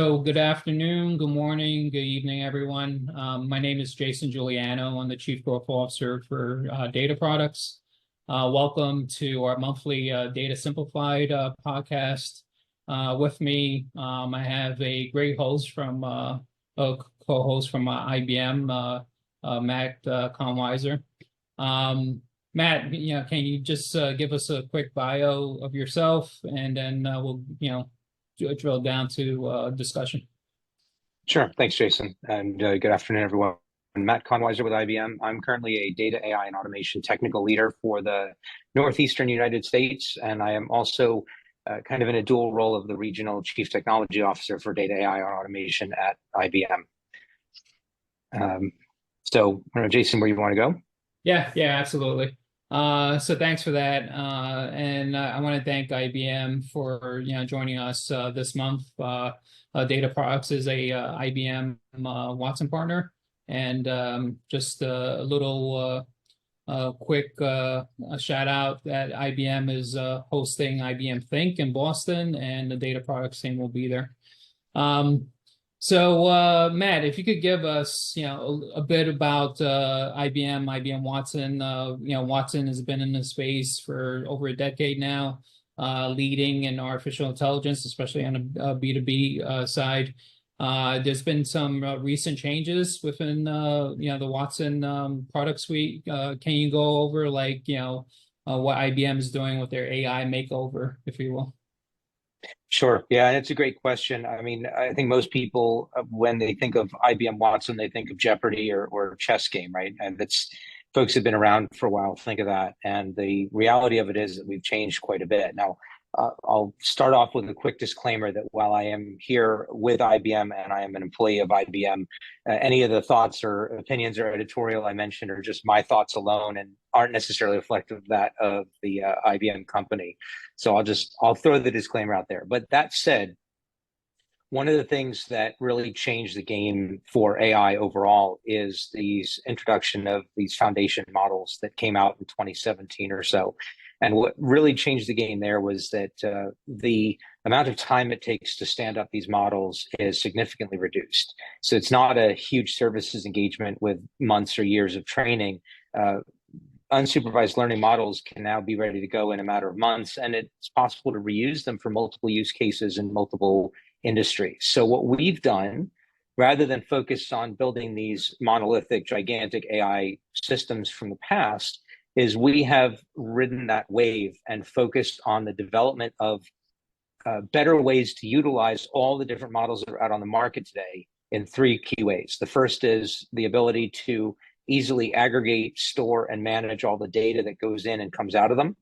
So good afternoon, good morning, good evening, everyone. My name is Jason Juliano. I'm the Chief Growth Officer for Data Products. Welcome to our monthly Data Simplified podcast. With me, I have a great host from a co-host from IBM, Matt Konwiser. Matt, can you just give us a quick bio of yourself, and then we'll, drill down to discussion. Sure. Thanks, Jason. And good afternoon, everyone. I'm Matt Konwiser with IBM. I'm currently a data, AI, and automation technical leader for the Northeastern United States. And I am also kind of in a dual role of the regional chief technology officer for data, AI, and automation at IBM. Jason, where you want to go? Yeah, absolutely. So thanks for that. And I want to thank IBM for joining us this month. Data Products is a IBM Watson partner, and just a little quick shout out that IBM is hosting IBM Think in Boston, and the Data Products team will be there. So Matt, if you could give us, a bit about IBM Watson. Watson has been in the space for over a decade now, leading in artificial intelligence, especially on a B2B side. There's been some recent changes within, the Watson product suite. Can you go over what IBM is doing with their AI makeover, if you will? Sure. Yeah, and it's a great question. I mean, I think most people, when they think of IBM Watson, they think of Jeopardy or chess game, right? And that's folks have been around for a while think of that. And the reality of it is that we've changed quite a bit. Now, I'll start off with a quick disclaimer that while I am here with IBM and I am an employee of IBM, any of the thoughts or opinions or editorial I mentioned are just my thoughts alone and aren't necessarily reflective of that of the IBM company. So I'll throw the disclaimer out there. But that said, one of the things that really changed the game for AI overall is the introduction of these foundation models that came out in 2017 or so. And what really changed the game there was that the amount of time it takes to stand up these models is significantly reduced. So it's not a huge services engagement with months or years of training. Unsupervised learning models can now be ready to go in a matter of months, and it's possible to reuse them for multiple use cases in multiple industries. So what we've done, rather than focus on building these monolithic, gigantic AI systems from the past, is we have ridden that wave and focused on the development of better ways to utilize all the different models that are out on the market today in three key ways. The first is the ability to easily aggregate, store, and manage all the data that goes in and comes out of them.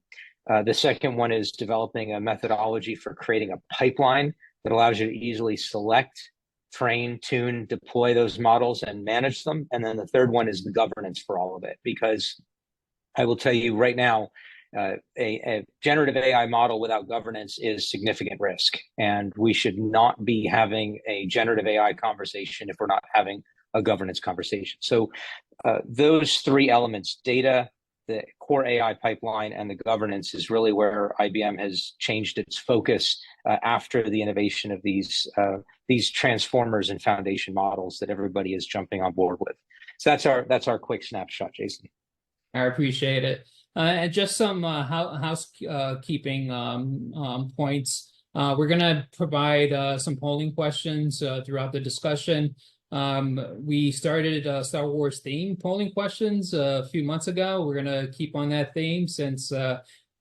The second one is developing a methodology for creating a pipeline that allows you to easily select, train, tune, deploy those models, and manage them. And then the third one is the governance for all of it, because I will tell you right now, a generative AI model without governance is significant risk. And we should not be having a generative AI conversation if we're not having a governance conversation. So those three elements, data, the core AI pipeline, and the governance, is really where IBM has changed its focus after the innovation of these transformers and foundation models that everybody is jumping on board with. So that's our quick snapshot, Jason. I appreciate it. And just some housekeeping points. We're going to provide some polling questions throughout the discussion. We started Star Wars theme polling questions a few months ago. We're going to keep on that theme since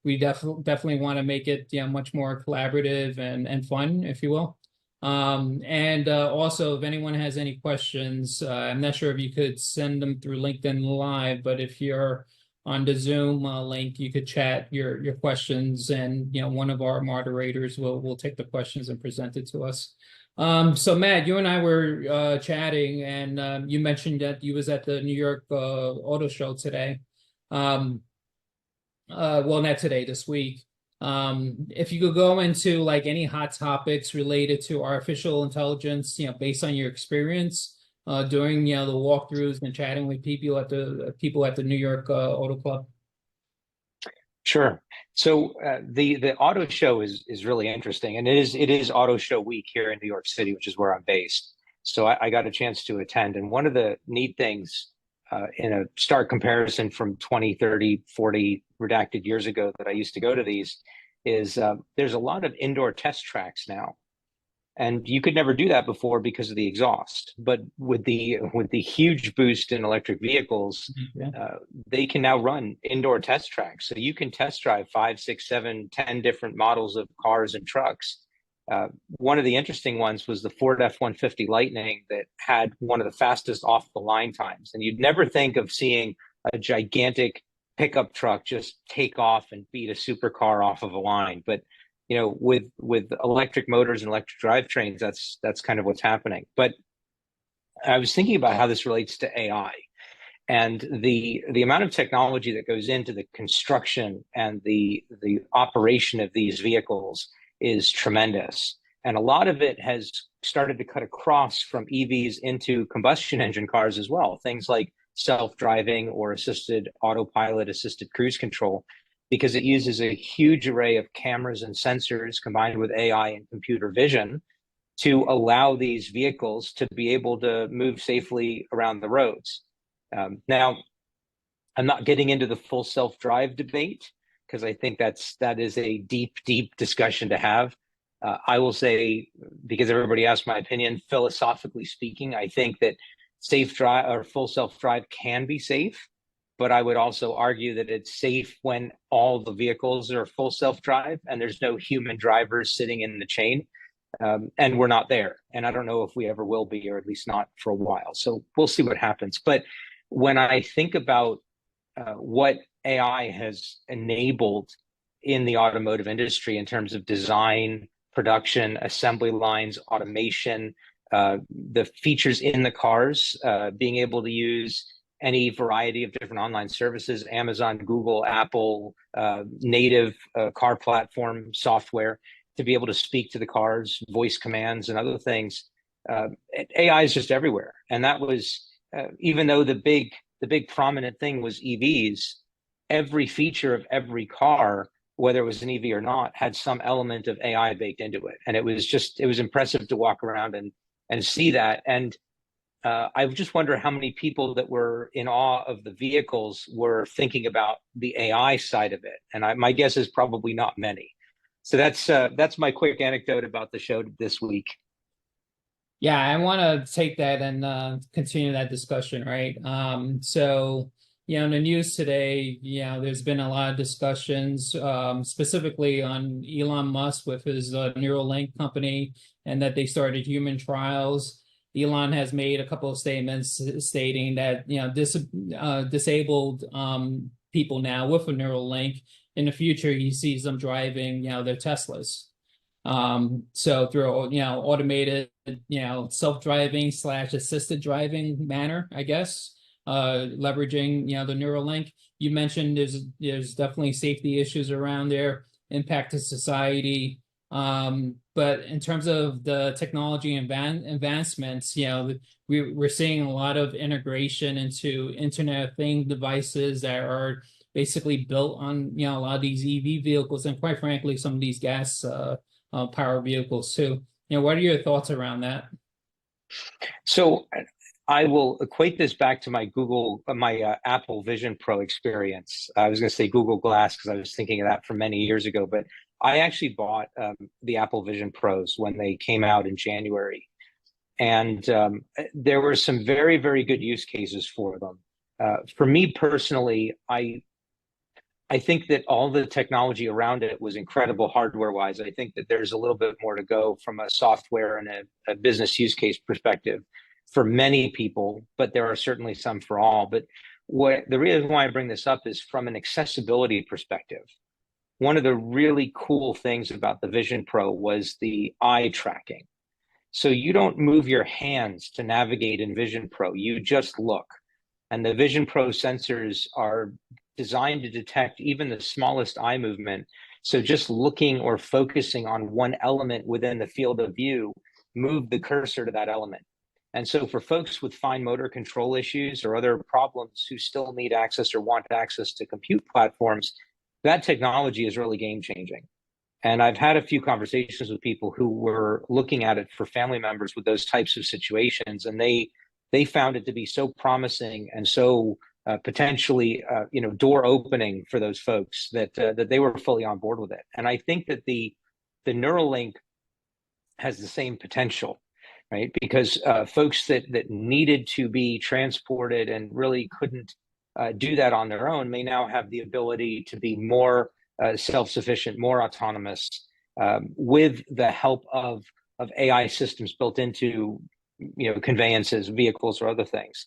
we definitely want to make it much more collaborative and fun, if you will. And also, if anyone has any questions, I'm not sure if you could send them through LinkedIn Live, but if you're on the Zoom link, you could chat your questions, and one of our moderators will take the questions and present it to us. So Matt, you and I were chatting, and you mentioned that you was at the New York Auto Show today. Well, not today, this week. If you could go into like any hot topics related to artificial intelligence, based on your experience doing the walkthroughs and chatting with people at the New York Auto Club. Sure. So the auto show is really interesting, and it is auto show week here in New York City, which is where I'm based. So I got a chance to attend, and one of the neat things in a stark comparison from 20, 30, 40 redacted years ago that I used to go to these is there's a lot of indoor test tracks now. And you could never do that before because of the exhaust. But with the huge boost in electric vehicles, Yeah. uh, they can now run indoor test tracks. So you can test drive five, six, seven, 10 different models of cars and trucks. One of the interesting ones was the Ford F-150 Lightning that had one of the fastest off the line times. And you'd never think of seeing a gigantic pickup truck just take off and beat a supercar off of a line. But with electric motors and electric drivetrains, that's kind of what's happening. But I was thinking about how this relates to AI and the amount of technology that goes into the construction and the operation of these vehicles is tremendous. And a lot of it has started to cut across from EVs into combustion engine cars as well. Things like self-driving or assisted autopilot, assisted cruise control, because it uses a huge array of cameras and sensors combined with AI and computer vision to allow these vehicles to be able to move safely around the roads. Now, I'm not getting into the full self-drive debate because I think that is a deep, deep discussion to have. I will say, because everybody asked my opinion, philosophically speaking, I think that safe drive or full self-drive can be safe, but I would also argue that it's safe when all the vehicles are full self-drive and there's no human drivers sitting in the chain. And we're not there. And I don't know if we ever will be, or at least not for a while. So we'll see what happens. But when I think about what AI has enabled in the automotive industry in terms of design, production, assembly lines, automation, the features in the cars, being able to use any variety of different online services, Amazon, Google, Apple, native car platform software to be able to speak to the cars, voice commands, and other things. AI is just everywhere, and that was even though the big prominent thing was EVs. Every feature of every car, whether it was an EV or not, had some element of AI baked into it, and it was impressive to walk around and see that. And I just wonder how many people that were in awe of the vehicles were thinking about the AI side of it. And my guess is probably not many. So that's my quick anecdote about the show this week. Yeah, I want to take that and continue that discussion, right? In the news today, there's been a lot of discussions, specifically on Elon Musk with his Neuralink company, and that they started human trials. Elon has made a couple of statements stating that disabled people now with a Neuralink, in the future he sees them driving their Teslas. So through automated self-driving slash assisted driving manner, I guess, leveraging the Neuralink. You mentioned there's definitely safety issues around there, impact to society. But in terms of the technology advancements, we're seeing a lot of integration into Internet of Things devices that are basically built on a lot of these EV vehicles, and quite frankly, some of these gas power vehicles too. What are your thoughts around that? So I will equate this back to my Apple Vision Pro experience. I was going to say Google Glass because I was thinking of that from many years ago, but I actually bought the Apple Vision Pros when they came out in January, and there were some very, very good use cases for them. For me personally, I think that all the technology around it was incredible hardware wise. I think that there's a little bit more to go from a software and a business use case perspective for many people, but there are certainly some for all. But the reason why I bring this up is from an accessibility perspective. One of the really cool things about the Vision Pro was the eye tracking. So you don't move your hands to navigate in Vision Pro, you just look. And the Vision Pro sensors are designed to detect even the smallest eye movement. So just looking or focusing on one element within the field of view, move the cursor to that element. And so for folks with fine motor control issues or other problems who still need access or want access to compute platforms, that technology is really game changing. And I've had a few conversations with people who were looking at it for family members with those types of situations, and they found it to be so promising and so potentially door opening for those folks that they were fully on board with it. And I think that the Neuralink has the same potential, right? Because folks that needed to be transported and really couldn't do that on their own may now have the ability to be more self-sufficient, more autonomous, with the help of AI systems built into conveyances, vehicles, or other things.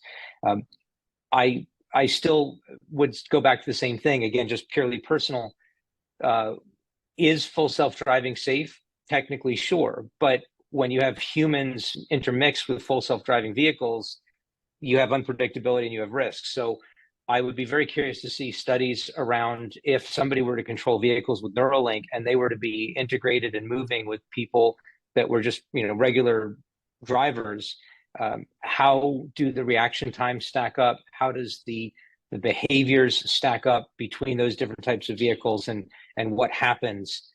I still would go back to the same thing again, just purely personal. Is full self-driving safe? Technically, sure, but when you have humans intermixed with full self-driving vehicles, you have unpredictability and you have risks. So I would be very curious to see studies around if somebody were to control vehicles with Neuralink and they were to be integrated and moving with people that were just regular drivers. How do the reaction times stack up? How does the behaviors stack up between those different types of vehicles, and what happens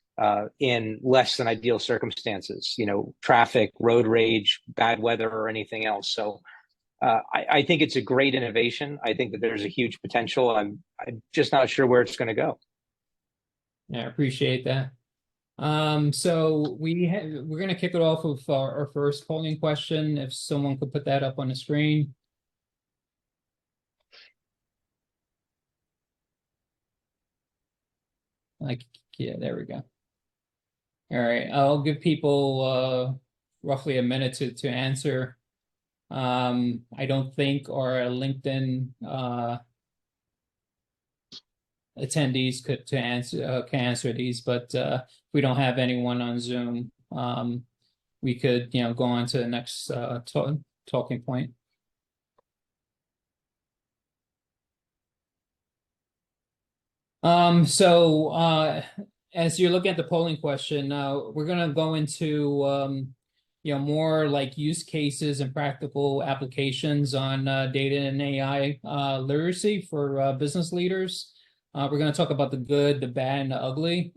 in less than ideal circumstances, traffic, road rage, bad weather, or anything else. So I think it's a great innovation. I think that there's a huge potential. I'm just not sure where it's going to go. Yeah, I appreciate that. So we're going to kick it off with our first polling question. If someone could put that up on the screen. Yeah, there we go. All right, I'll give people roughly a minute to answer. I don't think our LinkedIn attendees can answer these, but if we don't have anyone on Zoom, we could go on to the next talking point. As you're looking at the polling question, we're going to go into more like use cases and practical applications on data and AI literacy for business leaders. We're going to talk about the good, the bad, and the ugly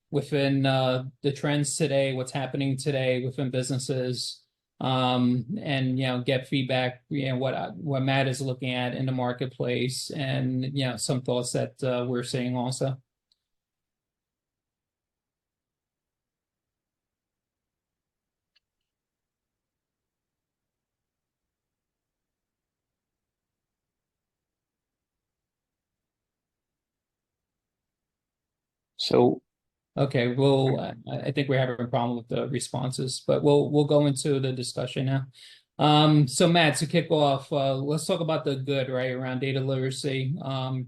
within the trends today, what's happening today within businesses, and get feedback, what Matt is looking at in the marketplace, and some thoughts that we're seeing also. So okay, I think we're having a problem with the responses, but we'll go into the discussion now. So Matt, to kick off, let's talk about the good, right, around data literacy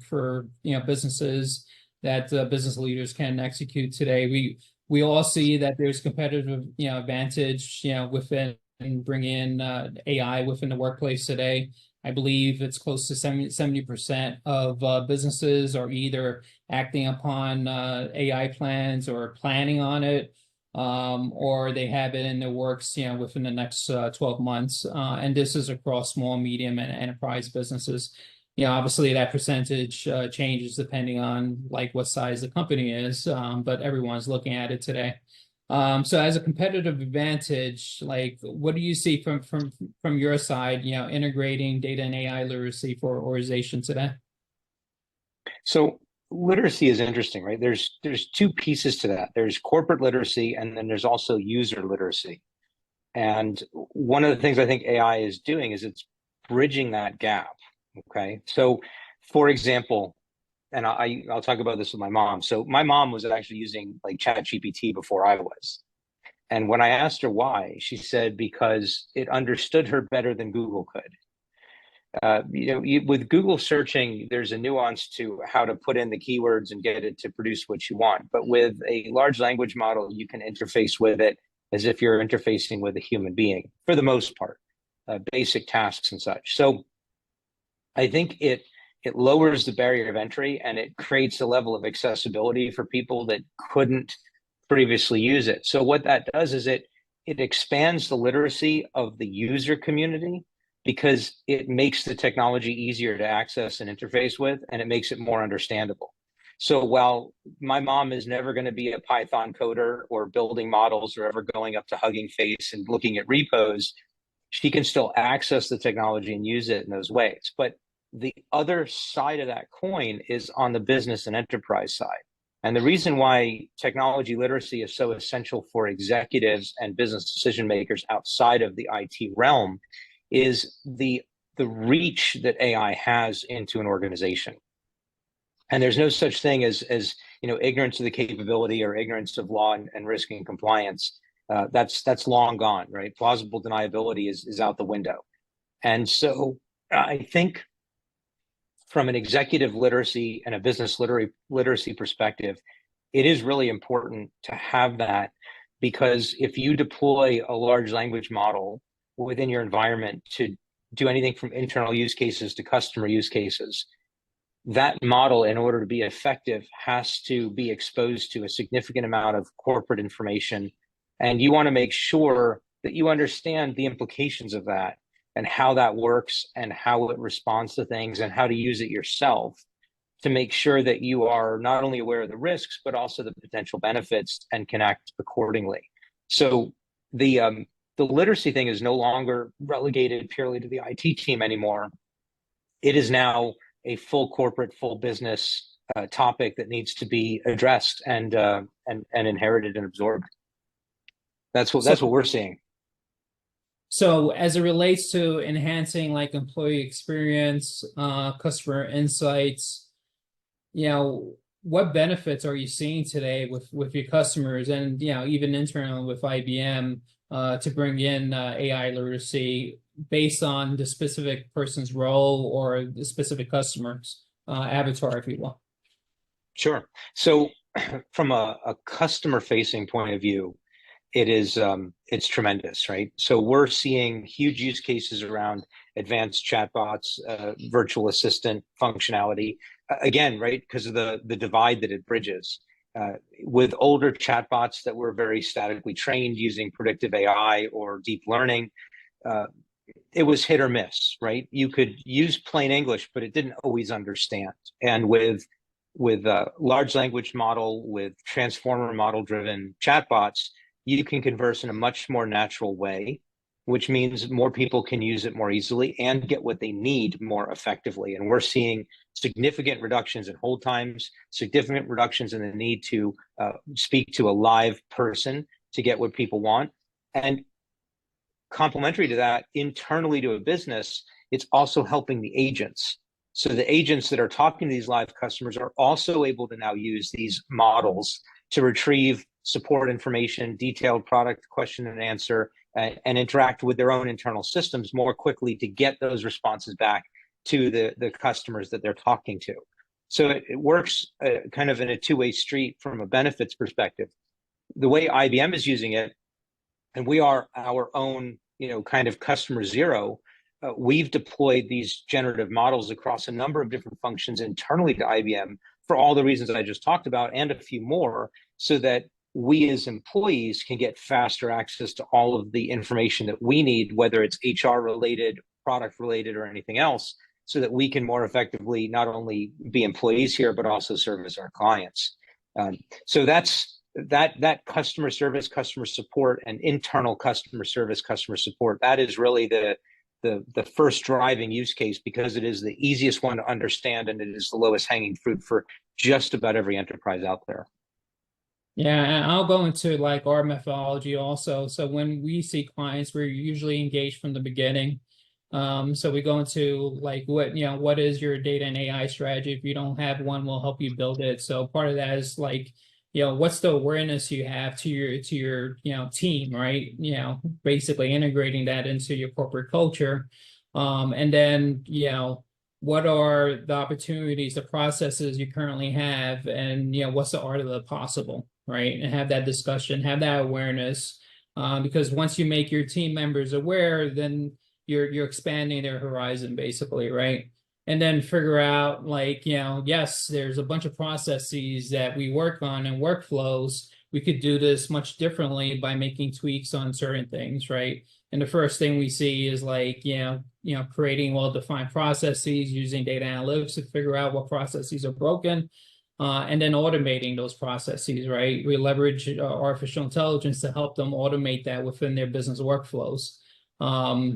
for businesses that business leaders can execute today. We all see that there's competitive advantage within bringing AI within the workplace today. I believe it's close to 70% of businesses are either acting upon AI plans or planning on it, or they have it in the works, within the next 12 months. And this is across small, medium, and enterprise businesses. Obviously that percentage changes depending on like what size the company is, but everyone's looking at it today. So as a competitive advantage, like what do you see from your side, integrating data and AI literacy for organization today? So literacy is interesting, right? There's two pieces to that. There's corporate literacy, and then there's also user literacy. And one of the things I think AI is doing is it's bridging that gap. Okay. So for example, and I'll talk about this with my mom. So my mom was actually using like ChatGPT before I was. And when I asked her why, she said because it understood her better than Google could. With Google searching, there's a nuance to how to put in the keywords and get it to produce what you want. But with a large language model, you can interface with it as if you're interfacing with a human being for the most part, basic tasks and such. So I think it lowers the barrier of entry, and it creates a level of accessibility for people that couldn't previously use it. So what that does is it expands the literacy of the user community, because it makes the technology easier to access and interface with, and it makes it more understandable. So while my mom is never going to be a Python coder or building models or ever going up to Hugging Face and looking at repos, she can still access the technology and use it in those ways. But the other side of that coin is on the business and enterprise side. And the reason why technology literacy is so essential for executives and business decision makers outside of the IT realm is the reach that AI has into an organization. And there's no such thing as ignorance of the capability or ignorance of law and risk and compliance. That's long gone, right? Plausible deniability is out the window. And so I think from an executive literacy and a business literacy perspective, it is really important to have that, because if you deploy a large language model within your environment to do anything from internal use cases to customer use cases, that model, in order to be effective, has to be exposed to a significant amount of corporate information. And you want to make sure that you understand the implications of that and how that works and how it responds to things and how to use it yourself, to make sure that you are not only aware of the risks, but also the potential benefits and can act accordingly. So the literacy thing is no longer relegated purely to the IT team anymore. It is now a full corporate, full business topic that needs to be addressed and inherited and absorbed. That's what we're seeing. So as it relates to enhancing like employee experience, customer insights, what benefits are you seeing today with your customers and even internally with IBM to bring in AI literacy based on the specific person's role or the specific customer's avatar, if you will? Sure. So from a customer facing point of view, it's tremendous, right? So we're seeing huge use cases around advanced chatbots, virtual assistant functionality, again, right, because of the divide that it bridges. With older chatbots that were very statically trained using predictive AI or deep learning, it was hit or miss, right? You could use plain English, but it didn't always understand. And with large language model, with transformer model driven chatbots, you can converse in a much more natural way, which means more people can use it more easily and get what they need more effectively. And we're seeing significant reductions in hold times, significant reductions in the need to speak to a live person to get what people want. And complementary to that, internally to a business, it's also helping the agents. So the agents that are talking to these live customers are also able to now use these models to retrieve support information, detailed product question and answer, and interact with their own internal systems more quickly to get those responses back to the customers that they're talking to. So it works kind of in a two-way street from a benefits perspective. The way IBM is using it, and we are our own, kind of customer zero, we've deployed these generative models across a number of different functions internally to IBM for all the reasons I just talked about and a few more, so that we as employees can get faster access to all of the information that we need, whether it's HR related, product related, or anything else, so that we can more effectively not only be employees here, but also service our clients. So that's that customer service, customer support, and internal customer service, customer support. That is really the first driving use case, because it is the easiest one to understand and it is the lowest hanging fruit for just about every enterprise out there. Yeah, and I'll go into like our methodology also. So when we see clients, we're usually engaged from the beginning. So we go into like what is your data and AI strategy? If you don't have one, we'll help you build it. So part of that is like, what's the awareness you have to your team, right? Basically integrating that into your corporate culture. And then, what are the opportunities, the processes you currently have, and what's the art of the possible, right? And have that discussion, have that awareness, because once you make your team members aware, then you're expanding their horizon, basically, right? And then figure out like, yes, there's a bunch of processes that we work on and workflows. We could do this much differently by making tweaks on certain things, right? And the first thing we see is like, creating well-defined processes using data analytics to figure out what processes are broken, and then automating those processes, right? We leverage artificial intelligence to help them automate that within their business workflows.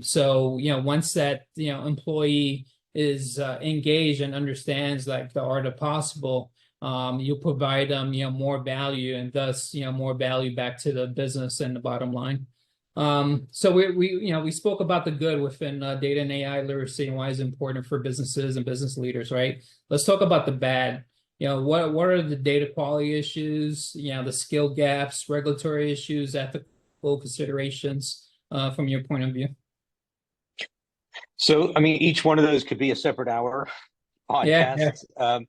So, once that, employee is engaged and understands like the art of possible, you provide them, more value and thus, more value back to the business and the bottom line. So we spoke about the good within data and AI literacy and why it's important for businesses and business leaders, right? Let's talk about the bad. What are the data quality issues, the skill gaps, regulatory issues, ethical considerations, from your point of view? So, I mean, each one of those could be a separate hour Yeah, podcast.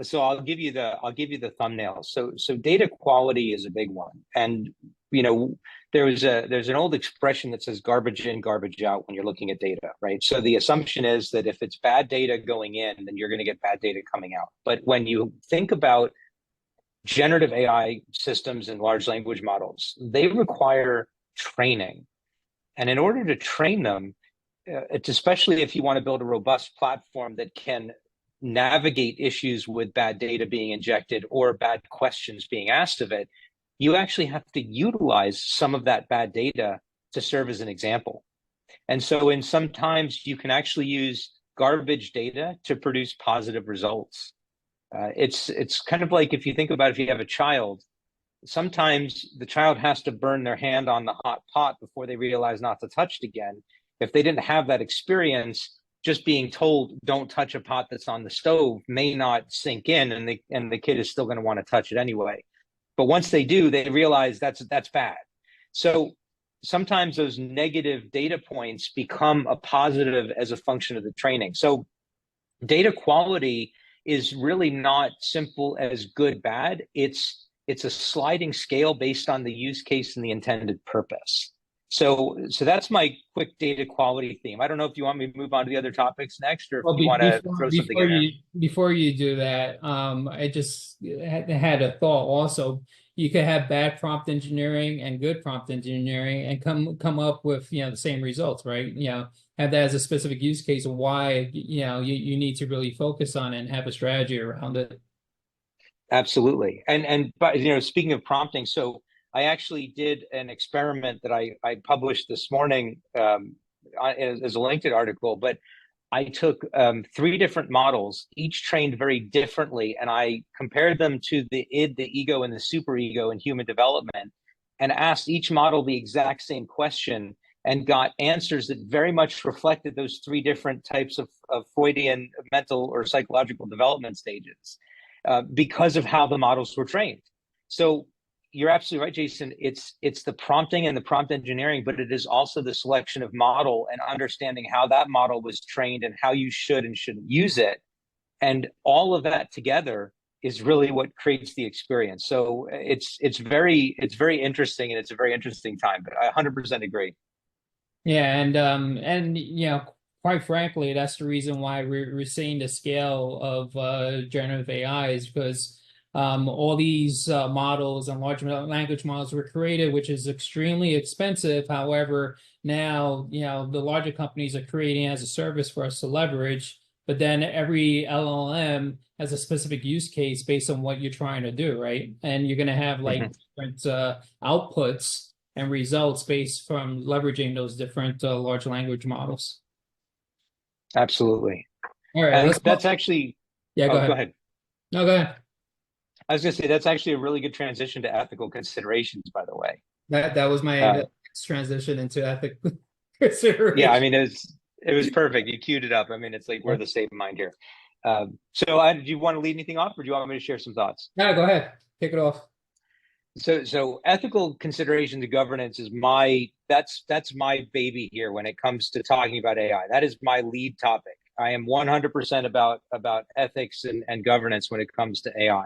So I'll give you the thumbnail. So data quality is a big one, and there's an old expression that says garbage in, garbage out when you're looking at data, right? So the assumption is that if it's bad data going in, then you're going to get bad data coming out. But when you think about generative AI systems and large language models, they require training, and in order to train them, it's especially if you want to build a robust platform that can navigate issues with bad data being injected or bad questions being asked of it, you actually have to utilize some of that bad data to serve as an example. And so in sometimes you can actually use garbage data to produce positive results. It's kind of like if you think about if you have a child, sometimes the child has to burn their hand on the hot pot before they realize not to touch it again. If they didn't have that experience, just being told don't touch a pot that's on the stove may not sink in, and the kid is still going to want to touch it anyway. But once they do, they realize that's bad. So sometimes those negative data points become a positive as a function of the training. So data quality is really not simple as good, bad. It's a sliding scale based on the use case and the intended purpose. So that's my quick data quality theme. I don't know if you want me to move on to the other topics next, or if well, you want to throw something in there. before you do that, I just had a thought also. You could have bad prompt engineering and good prompt engineering and come up with the same results, right? Have that as a specific use case of why you need to really focus on it and have a strategy around it. Absolutely. And but speaking of prompting, so I actually did an experiment that I published this morning as a LinkedIn article, but I took three different models, each trained very differently, and I compared them to the id, the ego, and the superego in human development, and asked each model the exact same question and got answers that very much reflected those three different types of Freudian mental or psychological development stages because of how the models were trained. So you're absolutely right, Jason. It's the prompting and the prompt engineering, but it is also the selection of model and understanding how that model was trained and how you should and shouldn't use it. And all of that together is really what creates the experience. So it's very interesting, and it's a very interesting time. But I 100% agree. Yeah, and quite frankly, that's the reason why we're seeing the scale of generative AI is because all these models and large language models were created, which is extremely expensive. However, now the larger companies are creating as a service for us to leverage. But then every LLM has a specific use case based on what you're trying to do, right? And you're going to have like different outputs and results based from leveraging those different large language models. Absolutely. All right, And let's that's go. actually, Yeah, go oh, go ahead. ahead. No, go ahead. I was going to say that's actually a really good transition to ethical considerations, by the way. That was my Uh, next transition into ethical yeah, I consideration. mean, it was perfect. You queued it up. I mean, it's like we're the same mind here. So do you want to lead anything off, or do you want me to share some thoughts? No, go ahead. Kick it off. So ethical consideration to governance is that's my baby here when it comes to talking about AI. That is my lead topic. I am 100% about ethics and governance when it comes to AI,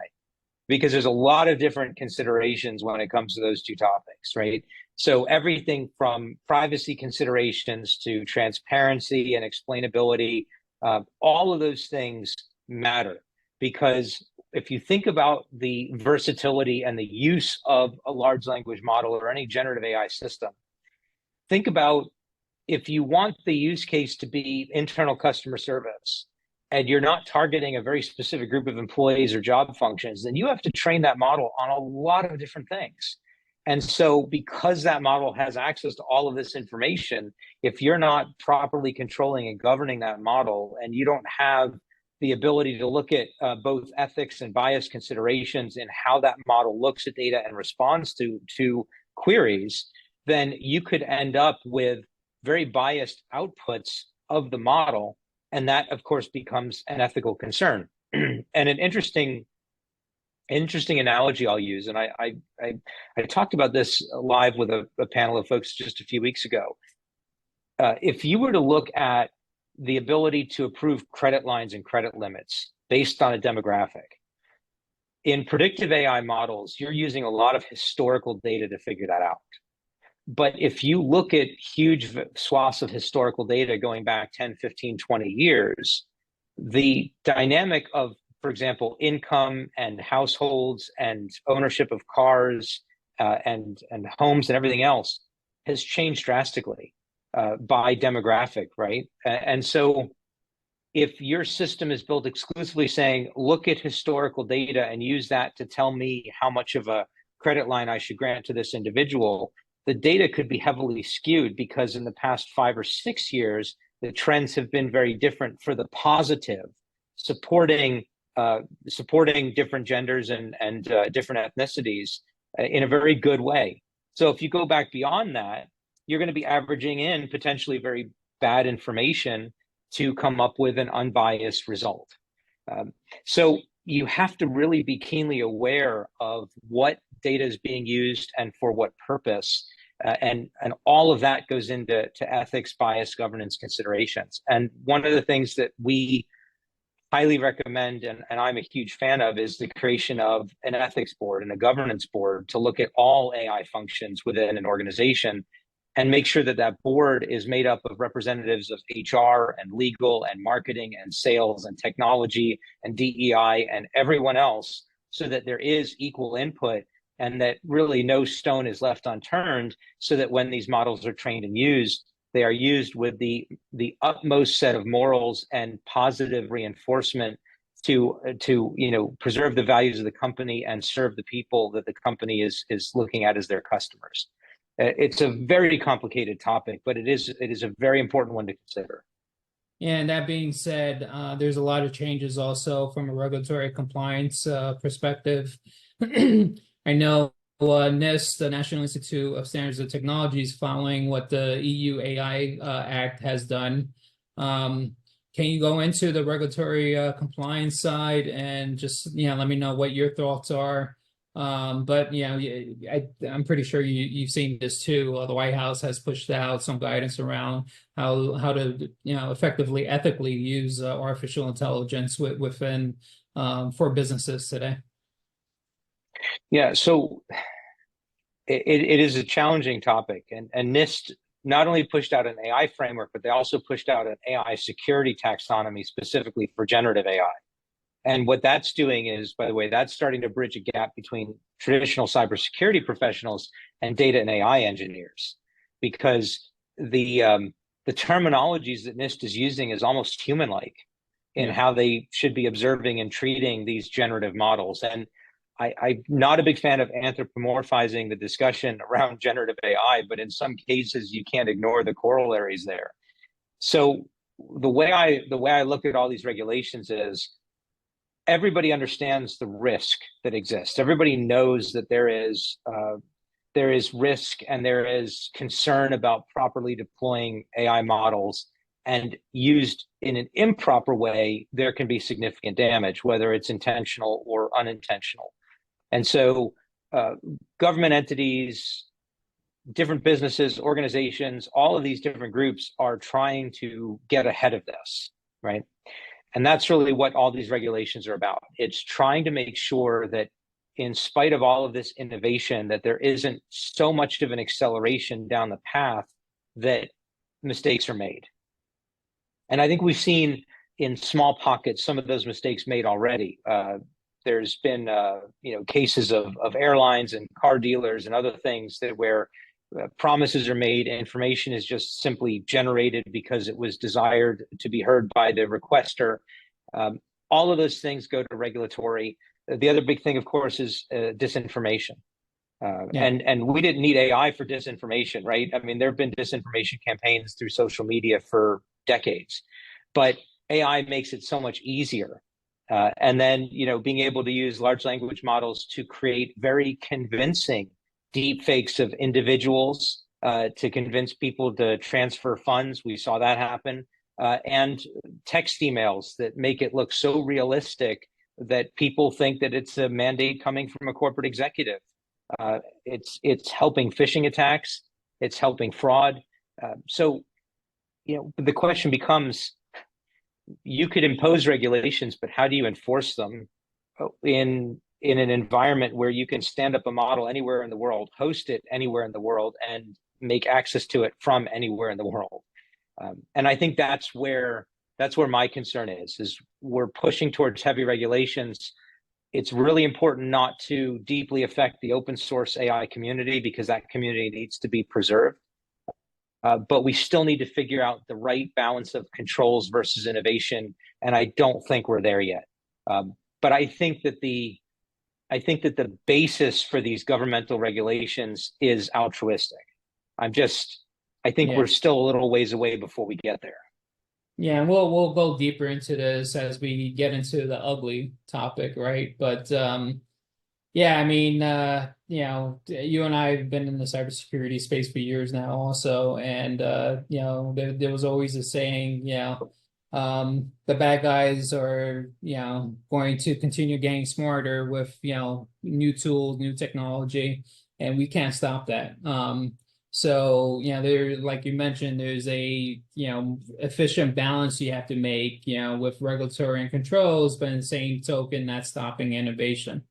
because there's a lot of different considerations when it comes to those two topics, right? So everything from privacy considerations to transparency and explainability, all of those things matter, because if you think about the versatility and the use of a large language model or any generative AI system, think about if you want the use case to be internal customer service, and you're not targeting a very specific group of employees or job functions, then you have to train that model on a lot of different things. And so, because that model has access to all of this information, if you're not properly controlling and governing that model, and you don't have the ability to look at both ethics and bias considerations in how that model looks at data and responds to queries, then you could end up with very biased outputs of the model, and that, of course, becomes an ethical concern. And an interesting analogy I'll use, and I talked about this live with a panel of folks just a few weeks ago. If you were to look at the ability to approve credit lines and credit limits based on a demographic, in predictive AI models, you're using a lot of historical data to figure that out. But if you look at huge swaths of historical data going back 10, 15, 20 years, the dynamic of, for example, income and households and ownership of cars and homes and everything else has changed drastically by demographic, right? And so if your system is built exclusively saying, look at historical data and use that to tell me how much of a credit line I should grant to this individual, the data could be heavily skewed, because in the past 5 or 6 years, the trends have been very different for the positive, supporting different genders and different ethnicities in a very good way. So if you go back beyond that, you're going to be averaging in potentially very bad information to come up with an unbiased result. So you have to really be keenly aware of what data is being used and for what purpose. And all of that goes into ethics, bias, governance considerations. And one of the things that we highly recommend, and I'm a huge fan of, is the creation of an ethics board and a governance board to look at all AI functions within an organization, and make sure that that board is made up of representatives of HR and legal and marketing and sales and technology and DEI and everyone else, so that there is equal input and that really no stone is left unturned, so that when these models are trained and used, they are used with the utmost set of morals and positive reinforcement to preserve the values of the company and serve the people that the company is looking at as their customers. It's a very complicated topic, but it is a very important one to consider. And that being said, there's a lot of changes also from a regulatory compliance perspective. I know NIST, the National Institute of Standards and Technology, is following what the EU AI Act has done. Can you go into the regulatory compliance side and just let me know what your thoughts are? But I'm pretty sure you've seen this too. The White House has pushed out some guidance around how to effectively, ethically use artificial intelligence within for businesses today. Yeah, so it is a challenging topic, and NIST not only pushed out an AI framework, but they also pushed out an AI security taxonomy specifically for generative AI. And what that's doing is, by the way, that's starting to bridge a gap between traditional cybersecurity professionals and data and AI engineers, because the terminologies that NIST is using is almost human-like in how they should be observing and treating these generative models. And I'm not a big fan of anthropomorphizing the discussion around generative AI, but in some cases you can't ignore the corollaries there. So the way I look at all these regulations is, everybody understands the risk that exists. Everybody knows that there is risk and there is concern about properly deploying AI models, and used in an improper way, there can be significant damage, whether it's intentional or unintentional. And so government entities, different businesses, organizations, all of these different groups are trying to get ahead of this, right? And that's really what all these regulations are about. It's trying to make sure that, in spite of all of this innovation, that there isn't so much of an acceleration down the path that mistakes are made. And I think we've seen in small pockets some of those mistakes made already. There's been cases of airlines and car dealers and other things where promises are made, information is just simply generated because it was desired to be heard by the requester, All of those things go to regulatory. The other big thing, of course, is disinformation. Yeah. And we didn't need AI for disinformation, right? I mean, there have been disinformation campaigns through social media for decades, but AI makes it so much easier. And then, being able to use large language models to create very convincing deep fakes of individuals to convince people to transfer funds. We saw that happen. And text emails that make it look so realistic that people think that it's a mandate coming from a corporate executive. It's helping phishing attacks. It's helping fraud. So, the question becomes, you could impose regulations, but how do you enforce them in an environment where you can stand up a model anywhere in the world, host it anywhere in the world, and make access to it from anywhere in the world? And I think that's where my concern is we're pushing towards heavy regulations. It's really important not to deeply affect the open source AI community because that community needs to be preserved. But we still need to figure out the right balance of controls versus innovation, and I don't think we're there yet. But I think that the basis for these governmental regulations is altruistic. I think Yeah. we're still a little ways away before we get there. Yeah, and we'll go deeper into this as we get into the ugly topic, right? But yeah, I mean, you and I have been in the cybersecurity space for years now also, and there was always a saying, the bad guys are, going to continue getting smarter with, new tools, new technology, and we can't stop that. So, there, like you mentioned, there's a, efficient balance you have to make, with regulatory and controls, but in the same token, not stopping innovation.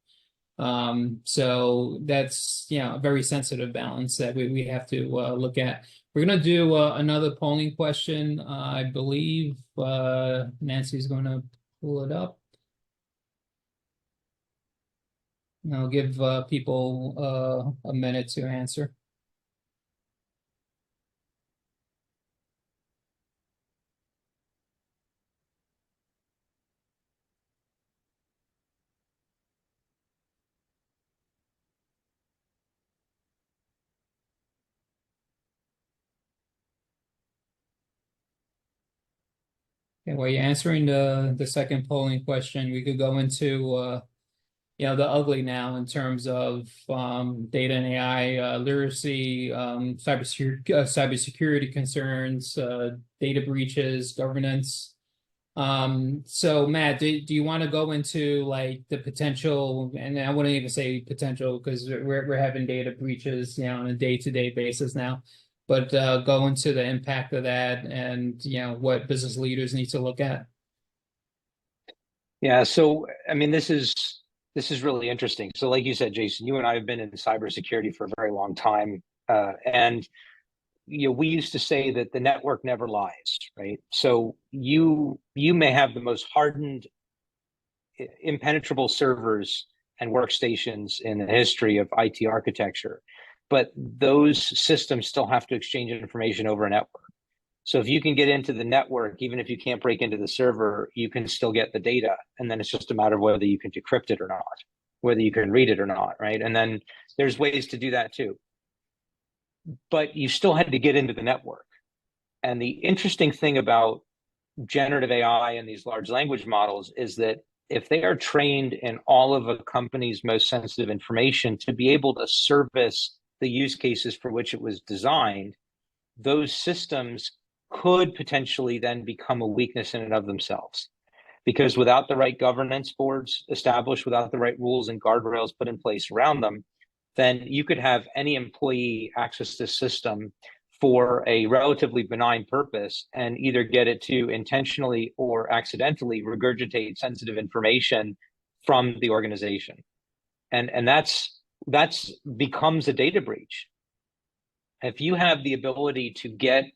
So that's, a very sensitive balance that we have to look at. We're going to do another polling question. I believe Nancy's going to pull it up. And I'll give people a minute to answer. Okay, while you're answering the second polling question, we could go into the ugly now in terms of data and AI literacy, cybersecurity concerns, data breaches, governance. So Matt, do you want to go into like the potential, and I wouldn't even say potential because we're having data breaches, on a day-to-day basis now, but go into the impact of that and what business leaders need to look at. Yeah, so I mean, this is really interesting. So, like you said, Jason, you and I have been in cybersecurity for a very long time, and we used to say that the network never lies, right? So you may have the most hardened, impenetrable servers and workstations in the history of IT architecture, but those systems still have to exchange information over a network. So if you can get into the network, even if you can't break into the server, you can still get the data. And then it's just a matter of whether you can decrypt it or not, whether you can read it or not, right? And then there's ways to do that too. But you still had to get into the network. And the interesting thing about generative AI and these large language models is that if they are trained in all of a company's most sensitive information to be able to service the use cases for which it was designed, those systems could potentially then become a weakness in and of themselves. Because without the right governance boards established, without the right rules and guardrails put in place around them, then you could have any employee access this system for a relatively benign purpose and either get it to intentionally or accidentally regurgitate sensitive information from the organization. And that's becomes a data breach. If you have the ability to get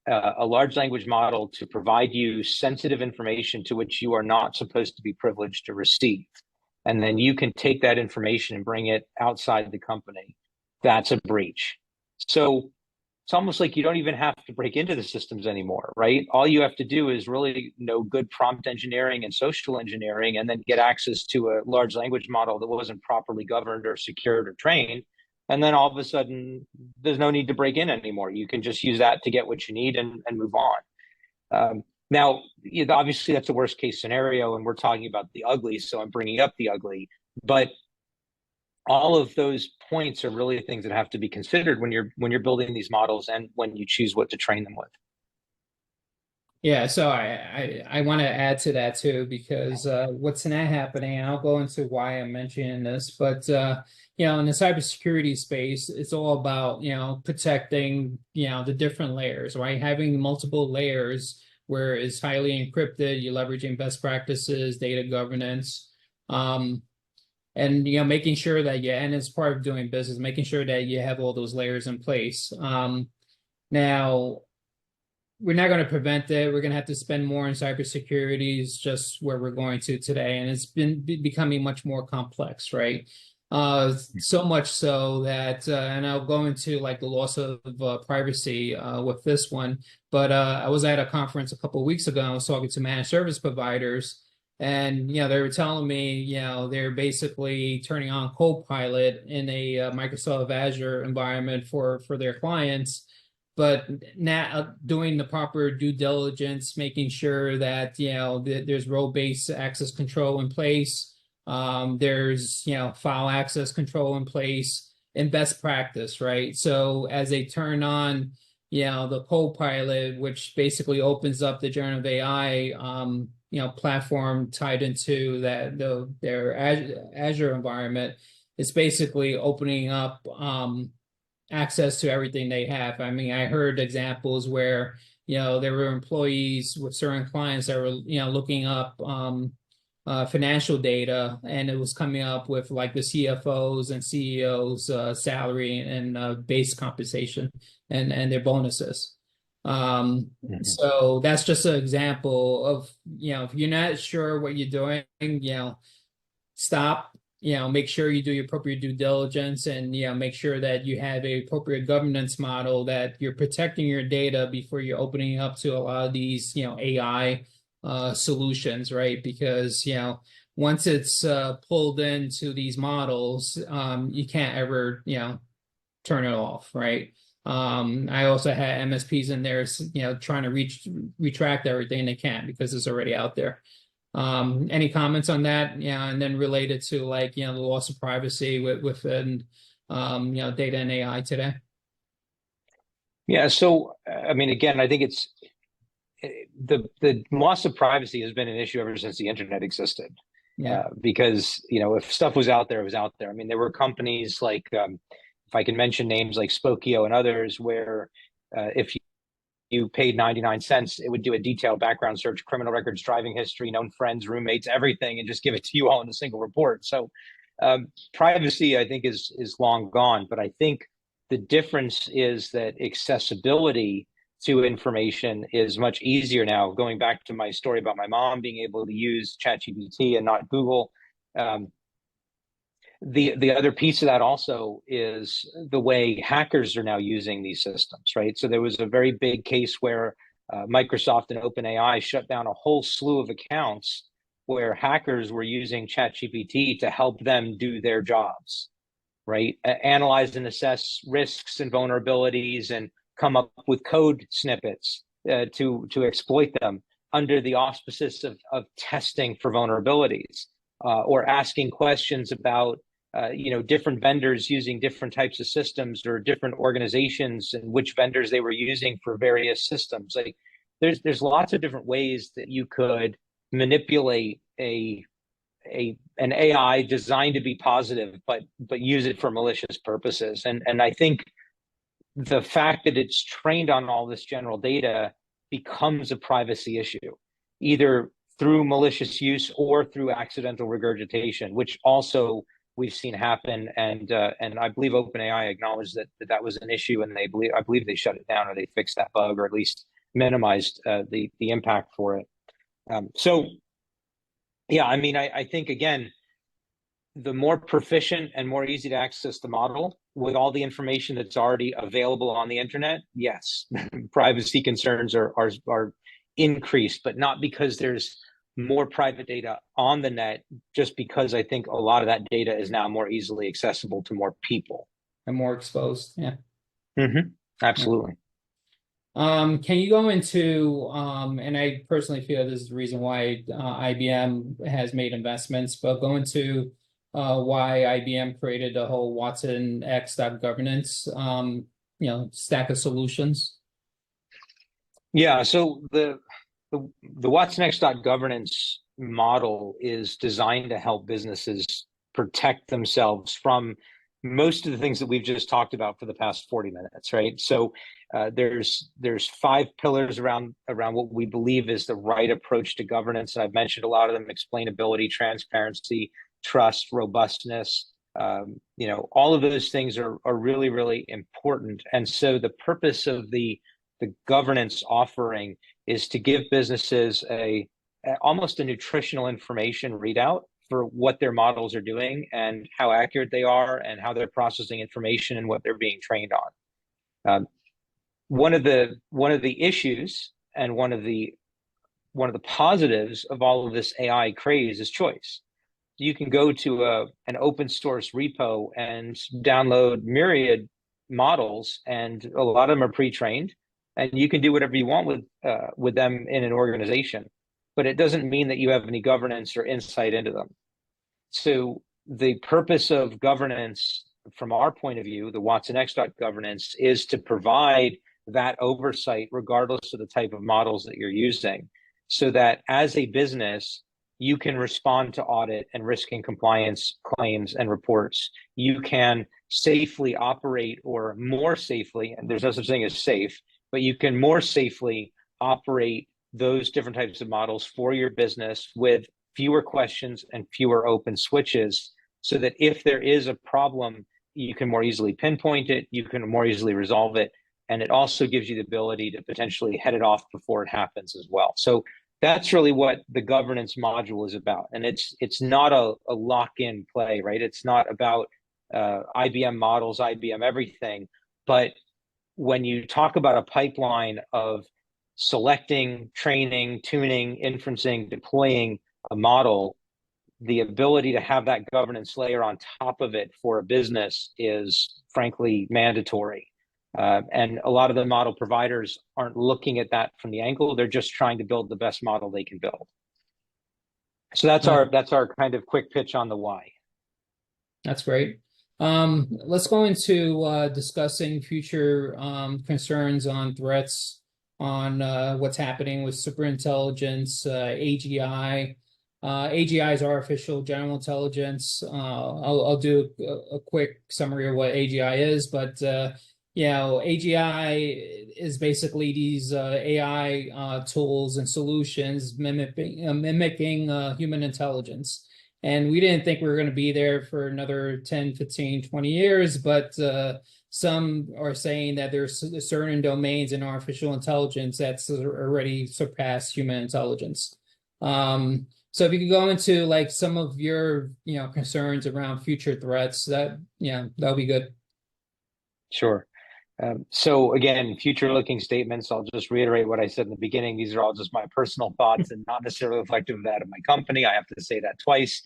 a large language model to provide you sensitive information to which you are not supposed to be privileged to receive, and then you can take that information and bring it outside the company, that's a breach. So it's almost like you don't even have to break into the systems anymore, right? All you have to do is really know good prompt engineering and social engineering, and then get access to a large language model that wasn't properly governed or secured or trained. And then all of a sudden, there's no need to break in anymore. You can just use that to get what you need and move on. Now, obviously, that's a worst case scenario, and we're talking about the ugly, so I'm bringing up the ugly. But all of those points are really things that have to be considered when you're building these models and when you choose what to train them with. Yeah, so I want to add to that too, because what's not happening, and I'll go into why I'm mentioning this, but in the cybersecurity space, it's all about, protecting, the different layers, right? Having multiple layers where it's highly encrypted, you're leveraging best practices, data governance, and making sure that and it's part of doing business, making sure that you have all those layers in place. Now, we're not going to prevent it. We're going to have to spend more in cybersecurity is just where we're going to today. And it's been becoming much more complex, right? So much so that, and I'll go into like the loss of privacy with this one, but I was at a conference a couple of weeks ago. I was talking to managed service providers, and they were telling me, they're basically turning on Copilot in a Microsoft Azure environment for their clients, but not doing the proper due diligence, making sure that there's role-based access control in place, there's file access control in place, and best practice, right? So as they turn on the Copilot, which basically opens up the generative AI platform tied into their Azure environment, it's basically opening up access to everything they have. I mean, I heard examples where, there were employees with certain clients that were, looking up financial data, and it was coming up with like the CFOs and CEOs salary and base compensation and their bonuses. So that's just an example of, if you're not sure what you're doing, stop, make sure you do your appropriate due diligence, and make sure that you have a appropriate governance model, that you're protecting your data before you're opening up to a lot of these AI solutions, right? Because once it's pulled into these models, you can't ever turn it off, right? I also had MSPs in there, trying to retract everything, they can't because it's already out there. Any comments on that? Yeah, and then related to like the loss of privacy within data and AI today. Yeah, so I mean, again, I think it's the loss of privacy has been an issue ever since the internet existed. Yeah. Because if stuff was out there, it was out there. I mean, there were companies like, if I can mention names like Spokio and others, where if you paid 99 cents, it would do a detailed background search, criminal records, driving history, known friends, roommates, everything, and just give it to you all in a single report. So privacy, I think, is long gone. But I think the difference is that accessibility to information is much easier now. Going back to my story about my mom being able to use ChatGPT and not Google, the other piece of that also is the way hackers are now using these systems, right? So there was a very big case where Microsoft and OpenAI shut down a whole slew of accounts where hackers were using ChatGPT to help them do their jobs, right? Analyze and assess risks and vulnerabilities and come up with code snippets to exploit them under the auspices of testing for vulnerabilities, or asking questions about different vendors using different types of systems, or different organizations and which vendors they were using for various systems. Like there's lots of different ways that you could manipulate an AI designed to be positive, but use it for malicious purposes. And I think the fact that it's trained on all this general data becomes a privacy issue, either through malicious use or through accidental regurgitation, which also we've seen happen. And I believe OpenAI acknowledged that was an issue, and I believe they shut it down, or they fixed that bug, or at least minimized the impact for it. So yeah, I mean, I think again, the more proficient and more easy to access the model with all the information that's already available on the internet, yes, privacy concerns are increased, but not because there's more private data on the net, just because I think a lot of that data is now more easily accessible to more people. And more exposed. Yeah. Mm-hmm. Absolutely. Can you go into, and I personally feel this is the reason why IBM has made investments, but go into why IBM created the whole Watson X governance, stack of solutions. Yeah, so the Watson X governance model is designed to help businesses protect themselves from most of the things that we've just talked about for the past 40 minutes, right? So there's 5 pillars around what we believe is the right approach to governance. And I've mentioned a lot of them: explainability, transparency, trust, robustness. All of those things are really, really important. And so the purpose of the governance offering is to give businesses almost a nutritional information readout for what their models are doing and how accurate they are and how they're processing information and what they're being trained on. One of the issues and one of the positives of all of this AI craze is choice. You can go to an open source repo and download myriad models, and a lot of them are pre-trained, and you can do whatever you want with them in an organization, but it doesn't mean that you have any governance or insight into them. So the purpose of governance, from our point of view, the Watson X governance, is to provide that oversight regardless of the type of models that you're using, so that as a business, you can respond to audit and risk and compliance claims and reports. You can safely operate, or more safely, and there's no such thing as safe, but you can more safely operate those different types of models for your business with fewer questions and fewer open switches, so that if there is a problem, you can more easily pinpoint it, you can more easily resolve it, and it also gives you the ability to potentially head it off before it happens as well. So that's really what the governance module is about. And it's not a lock-in play, right? It's not about IBM models, IBM everything. But when you talk about a pipeline of selecting, training, tuning, inferencing, deploying a model, the ability to have that governance layer on top of it for a business is frankly mandatory. And a lot of the model providers aren't looking at that from the angle. They're just trying to build the best model they can build. So that's our kind of quick pitch on the why. That's great. Let's go into discussing future concerns on threats, on what's happening with superintelligence, AGI. AGI is artificial general intelligence. I'll do a quick summary of what AGI is, but AGI is basically these AI tools and solutions mimicking human intelligence. And we didn't think we were going to be there for another 10, 15, 20 years, but some are saying that there's certain domains in artificial intelligence that's already surpassed human intelligence. So if you could go into like some of your concerns around future threats, that'll be good. Sure. So again, future-looking statements. I'll just reiterate what I said in the beginning. These are all just my personal thoughts and not necessarily reflective of that of my company. I have to say that twice.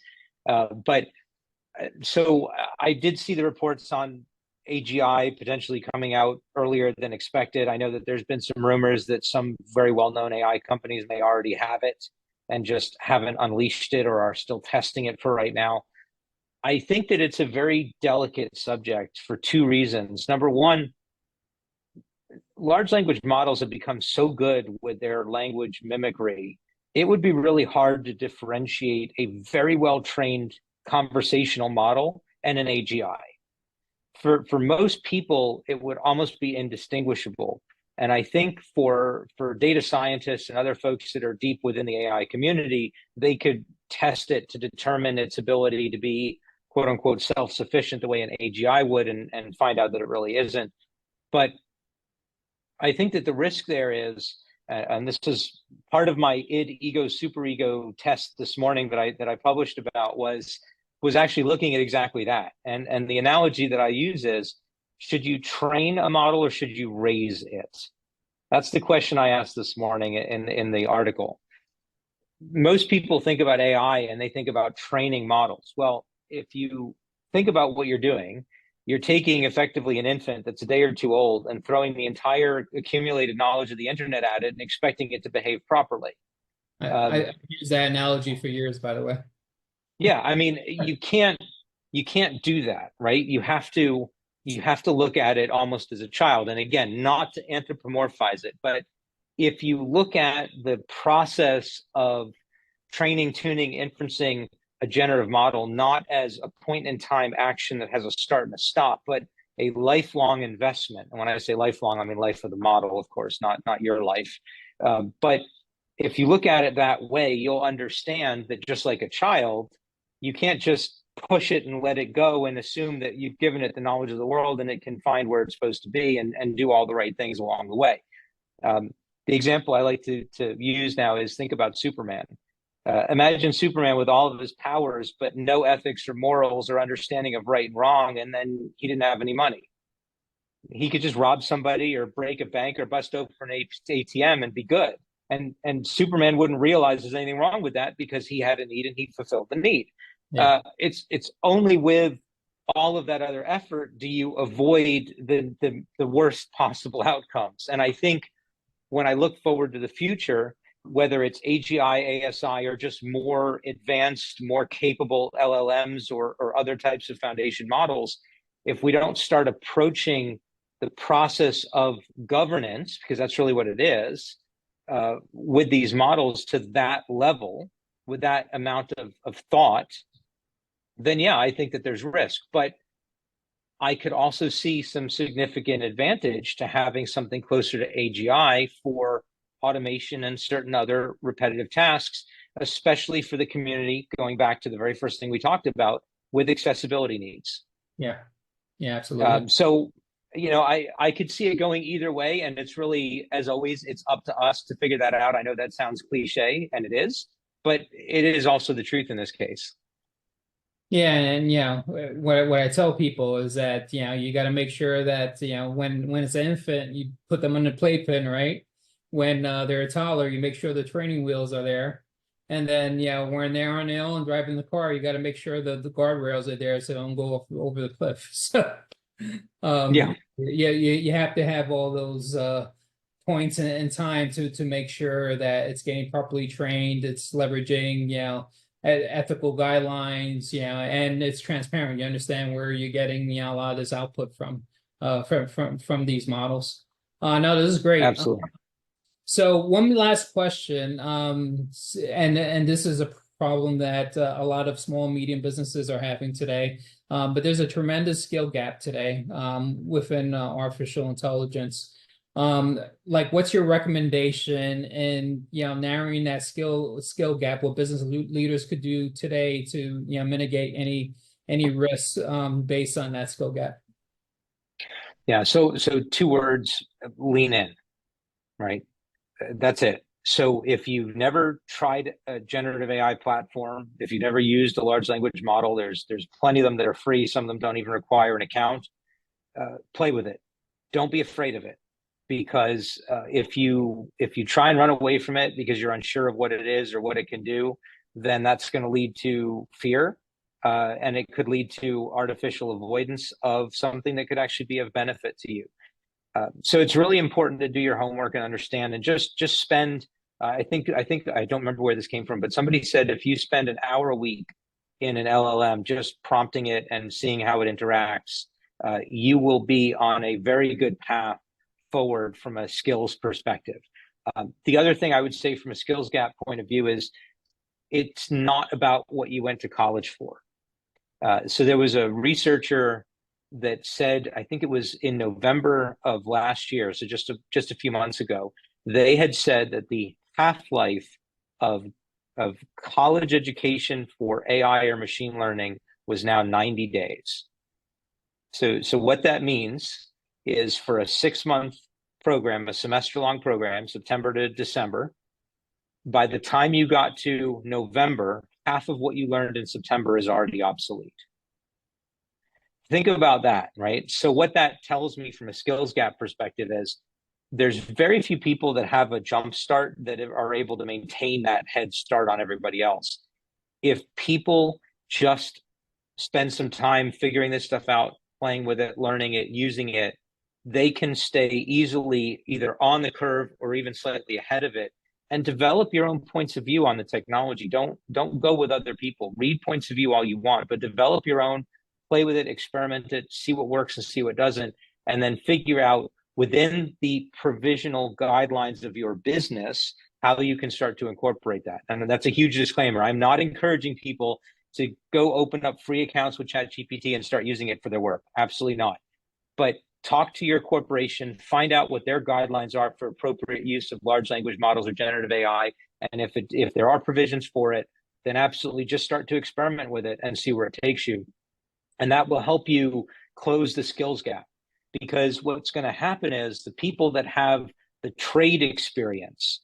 So I did see the reports on AGI potentially coming out earlier than expected. I know that there's been some rumors that some very well-known AI companies may already have it and just haven't unleashed it or are still testing it for right now. I think that it's a very delicate subject for 2 reasons. Number one, large language models have become so good with their language mimicry, it would be really hard to differentiate a very well-trained conversational model and an AGI. For most people, it would almost be indistinguishable. And I think for data scientists and other folks that are deep within the AI community, they could test it to determine its ability to be quote unquote self-sufficient the way an AGI would, and find out that it really isn't. But I think that the risk there is, and this is part of my id, ego, superego test this morning that I published about, was was actually looking at exactly that. And the analogy that I use is, should you train a model or should you raise it? That's the question I asked this morning in the article. Most people think about AI and they think about training models. Well, if you think about what you're doing, you're taking effectively an infant that's a day or two old and throwing the entire accumulated knowledge of the internet at it and expecting it to behave properly. I use that analogy for years, by the way. Yeah, I mean, you can't do that, right? You have to look at it almost as a child. And again, not to anthropomorphize it, but if you look at the process of training, tuning, inferencing a generative model, not as a point in time action that has a start and a stop, but a lifelong investment. And when I say lifelong, I mean life of the model, of course, not your life. But if you look at it that way, you'll understand that just like a child, you can't just push it and let it go and assume that you've given it the knowledge of the world and it can find where it's supposed to be and do all the right things along the way. The example I like to use now is think about Superman. Imagine Superman with all of his powers, but no ethics or morals or understanding of right and wrong, and then he didn't have any money. He could just rob somebody or break a bank or bust open an ATM and be good. And Superman wouldn't realize there's anything wrong with that because he had a need and he fulfilled the need. Yeah. It's only with all of that other effort do you avoid the worst possible outcomes. And I think when I look forward to the future, whether it's AGI, ASI, or just more advanced, more capable LLMs or other types of foundation models, if we don't start approaching the process of governance, because that's really what it is, with these models to that level, with that amount of thought, then yeah, I think that there's risk. But I could also see some significant advantage to having something closer to AGI for automation and certain other repetitive tasks, especially for the community, going back to the very first thing we talked about with accessibility needs. Yeah, yeah, absolutely. So, I could see it going either way. And it's really, as always, it's up to us to figure that out. I know that sounds cliche, and it is, but it is also the truth in this case. Yeah, and what I tell people is that you got to make sure that when it's an infant, you put them on the playpen, right? When they're a toddler, you make sure the training wheels are there, and then when they're on their own driving the car, you got to make sure that the guardrails are there so they don't go over the cliff. So you have to have all those points in time to make sure that it's getting properly trained, it's leveraging ethical guidelines, and it's transparent. You understand where you're getting a lot of this output from these models. No, this is great. Absolutely. So one last question, and this is a problem that a lot of small and medium businesses are having today, but there's a tremendous skill gap today within artificial intelligence. Like, what's your recommendation in narrowing that skill gap? What business leaders could do today to mitigate any risks based on that skill gap? Yeah. So two words: lean in. Right. That's it. So if you've never tried a generative AI platform, if you've never used a large language model, there's plenty of them that are free. Some of them don't even require an account. Play with it. Don't be afraid of it, because if you try and run away from it because you're unsure of what it is or what it can do, then that's going to lead to fear, and it could lead to artificial avoidance of something that could actually be of benefit to you. So it's really important to do your homework and understand, and just spend. I think I don't remember where this came from, but somebody said if you spend an hour a week in an LLM just prompting it and seeing how it interacts, you will be on a very good path forward from a skills perspective. The other thing I would say from a skills gap point of view is it's not about what you went to college for. So there was a researcher that said, I think it was in November of last year, so just a few months ago, they had said that the half-life of college education for AI or machine learning was now 90 days. So what that means is, for a 6-month program, a semester-long program, September to December, by the time you got to November, half of what you learned in September is already obsolete. Think about that, right? So what that tells me from a skills gap perspective is there's very few people that have a jump start that are able to maintain that head start on everybody else. If people just spend some time figuring this stuff out, playing with it, learning it, using it, they can stay easily either on the curve or even slightly ahead of it, and develop your own points of view on the technology. Don't go with other people. Read points of view all you want, but develop your own, play with it, experiment it, see what works and see what doesn't, and then figure out within the provisional guidelines of your business how you can start to incorporate that. And that's a huge disclaimer. I'm not encouraging people to go open up free accounts with ChatGPT and start using it for their work. Absolutely not. But talk to your corporation, find out what their guidelines are for appropriate use of large language models or generative AI. And if there are provisions for it, then absolutely just start to experiment with it and see where it takes you. And that will help you close the skills gap. Because what's going to happen is the people that have the trade experience,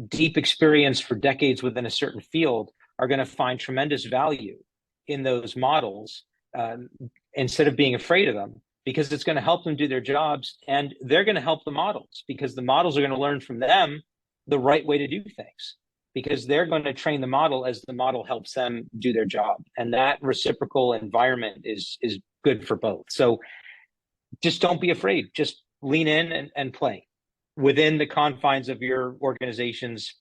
deep experience for decades within a certain field, are going to find tremendous value in those models instead of being afraid of them, because it's going to help them do their jobs, and they're going to help the models because the models are going to learn from them the right way to do things, because they're going to train the model as the model helps them do their job. And that reciprocal environment is good for both. So just don't be afraid. Just lean in and play within the confines of your organization's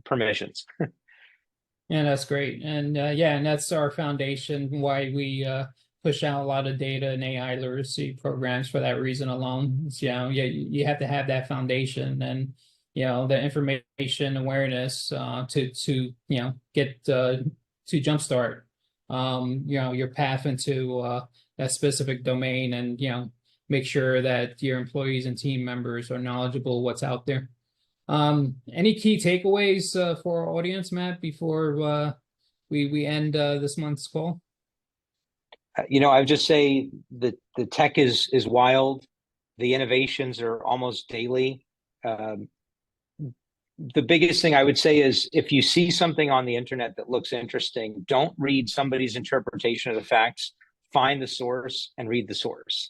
permissions. Yeah, that's great. And yeah, and that's our foundation, why we push out a lot of data and AI literacy programs for that reason alone. It's, you have to have that foundation and, the information awareness to get to jumpstart, your path into that specific domain, and, make sure that your employees and team members are knowledgeable what's out there. Any key takeaways for our audience, Matt, before we end this month's call? I would just say that the tech is wild. The innovations are almost daily. The biggest thing I would say is if you see something on the internet that looks interesting, don't read somebody's interpretation of the facts. Find the source and read the source.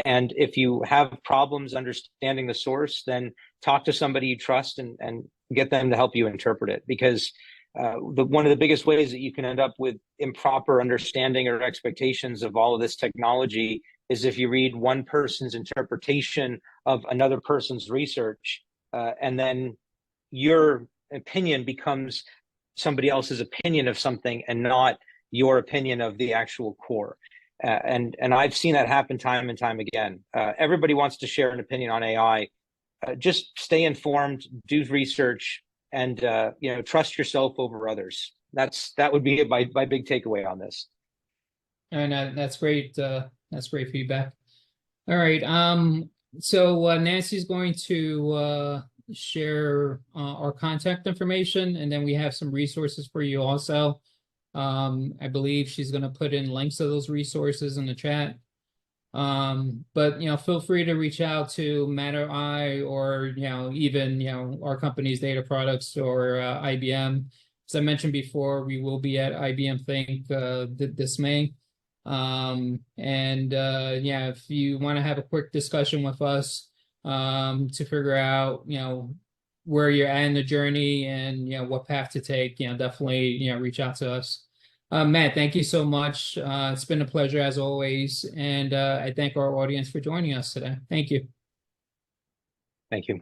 And if you have problems understanding the source, then talk to somebody you trust and get them to help you interpret it. Because one of the biggest ways that you can end up with improper understanding or expectations of all of this technology is if you read one person's interpretation of another person's research, and then your opinion becomes somebody else's opinion of something and not your opinion of the actual core. And I've seen that happen time and time again. Everybody wants to share an opinion on AI. Just stay informed, do research, and trust yourself over others. That would be my big takeaway on this. And that's great. That's great feedback. All right. So Nancy's going to share our contact information, and then we have some resources for you also. I believe she's going to put in links to those resources in the chat. But feel free to reach out to Matt or I, or even our company's data products or IBM. As I mentioned before, we will be at IBM Think this May. If you want to have a quick discussion with us to figure out where you're at in the journey and what path to take, definitely reach out to us. Matt, thank you so much. It's been a pleasure as always, and I thank our audience for joining us today. Thank you. Thank you.